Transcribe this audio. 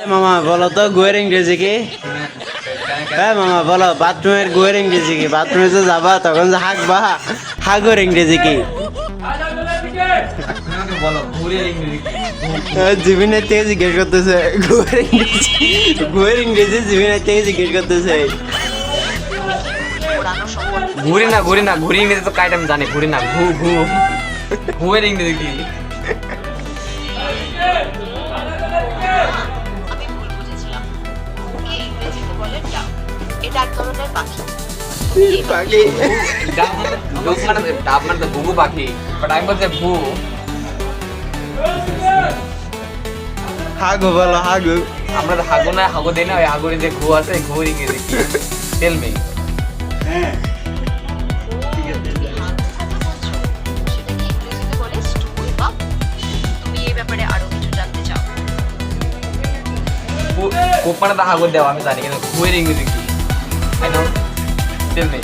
মামা বলো তো গুয়ের ইংরেজি কি? হ্যাঁ মামা বলো বাথরুমের গুয়ের ইংরেজি কি? বাথরুমে যে যাবা তখন যে হাঁকবা, হাগুর ইংরেজি কি? জীবনের থেকে জিজ্ঞেস করতেছে গুয়ের ইংরেজি জীবনের থেকে জিজ্ঞেস করতেছে। ঘুরি না ঘুরি ইংরেজি তো কাইট আমি জানি ঘুরি না ঘু ঘু ঘুয়ের ইংরেজি কি? আমি ভুল বুঝেছিলাম। ওকে ইংরেজিতে বলে ডাক। এটা এক ধরনের পাখি। পাখি ডাব মানে তো ঘুঘু পাখি বাট আমি বলছি ঘু। হাগু বলো হাগু। আমরা তো হাগু না হাগু দিই না ওই হাগুরি যে ঘু আছে ঘুর ইংরেজি কি? Tell me. সেটা কি ইংরেজিতে বলে স্টুল বা তুমি এই ব্যাপারে আরো কিছু জানতে চাও? কুপ মানে তো হাগুর দেওয়া আমি জানি কিন্তু ঘুয়ের ইংরেজি কি? I know tell me.